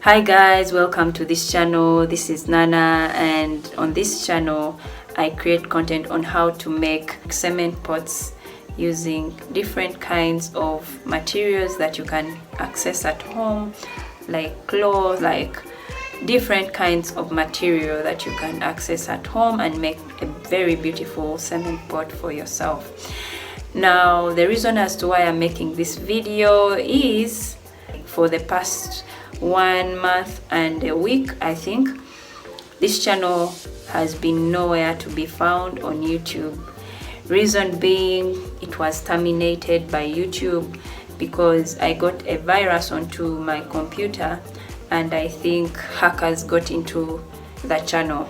Hi guys, welcome to this channel. This is Naana, and on this channel I create content on how to make cement pots using different kinds of materials that you can access at home, like cloth, like different kinds of material that you can access at home and make a very beautiful cement pot for yourself. Now, the reason as to why I'm making this video is for the past 1 month and a week, I think, this channel has been nowhere to be found on YouTube. Reason being, it was terminated by YouTube because I got a virus onto my computer, and I think hackers got into the channel,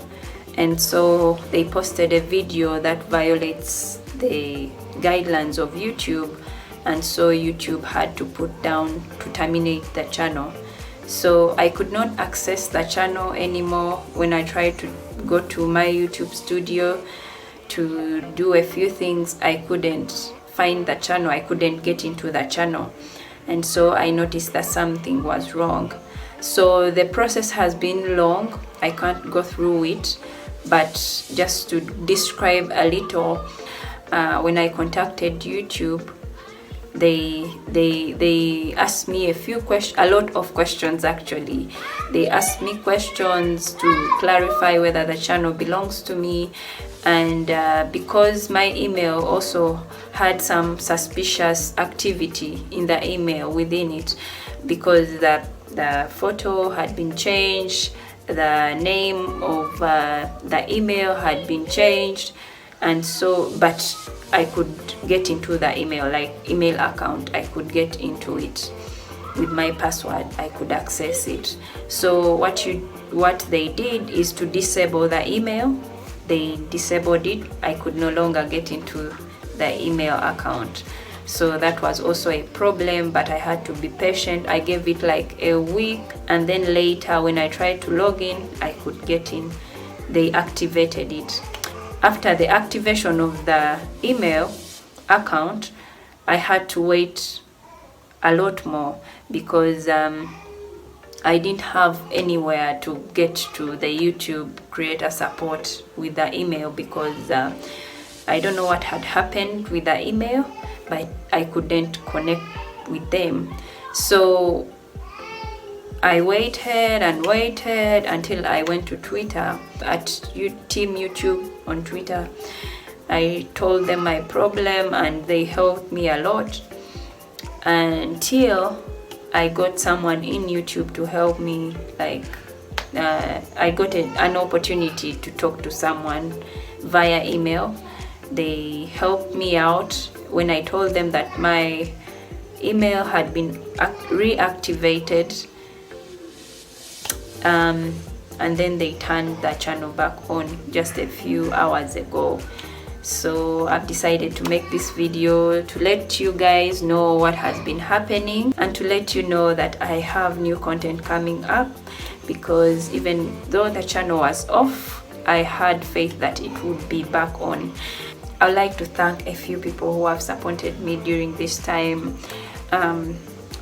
and so they posted a video that violates the guidelines of YouTube, and so YouTube had to put down to terminate the channel. So I could not access the channel anymore. When I tried to go to my YouTube studio to do a few things, I couldn't find the channel. I couldn't get into the channel, and so I noticed that something was wrong. So the process has been long. I can't go through it, but just to describe a little, when I contacted YouTube, they asked me a lot of questions actually. They asked me questions to clarify whether the channel belongs to me, and because my email also had some suspicious activity in the email within it, because the photo had been changed, the name of the email had been changed, and so, but I could get into the email account. I could get into it with my password. I could access it. So what they did is to disable the email. They disabled it. I could no longer get into the email account. So that was also a problem, but I had to be patient. I gave it like a week, and then later when I tried to log in, I could get in. They activated it. After the activation of the email account, I had to wait a lot more because I didn't have anywhere to get to the YouTube creator support with the email, because I don't know what had happened with the email, but I couldn't connect with them. So I waited and waited until I went to Twitter, at Team YouTube on Twitter. I told them my problem and they helped me a lot until I got someone in YouTube to help me. Like I got an opportunity to talk to someone via email. They helped me out when I told them that my email had been reactivated, and then they turned the channel back on just a few hours ago. So I've decided to make this video to let you guys know what has been happening, and to let you know that I have new content coming up, because even though the channel was off, I had faith that it would be back on. I'd like to thank a few people who have supported me during this time.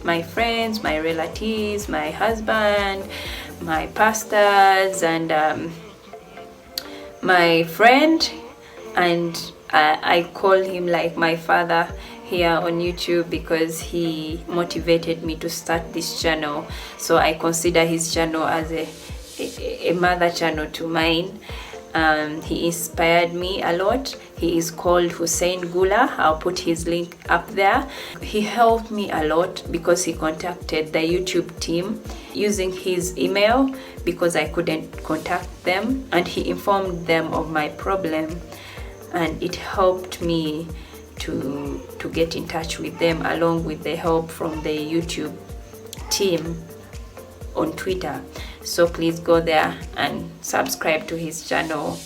My friends, my relatives, my husband, my pastors, and my friend, and I call him like my father here on YouTube, because he motivated me to start this channel. So I consider his channel as a mother channel to mine. He inspired me a lot. He is called Huseyin Guler. I'll put his link up there. He helped me a lot because he contacted the YouTube team using his email, because I couldn't contact them, and he informed them of my problem, and it helped me to get in touch with them, along with the help from the YouTube team on Twitter. So please go there and subscribe to his channel,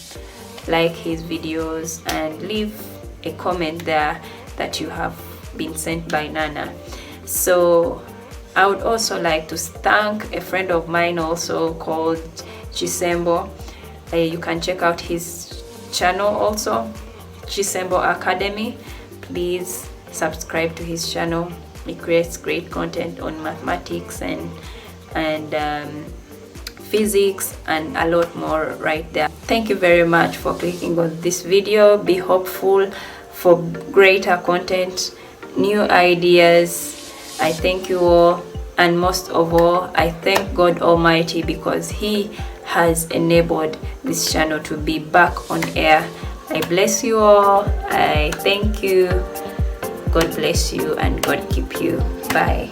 like his videos, and leave a comment there that you have been sent by Naana. So I would also like to thank a friend of mine also called Kisembo. You can check out his channel also, Kisembo Academy. Please subscribe to his channel. He creates great content on mathematics and and physics and a lot more right there. Thank you very much for clicking on this video. Be hopeful for greater content, new ideas. I thank you all, and most of all, I thank God Almighty because He has enabled this channel to be back on air. I bless you all. I thank you. God bless you and God keep you. Bye.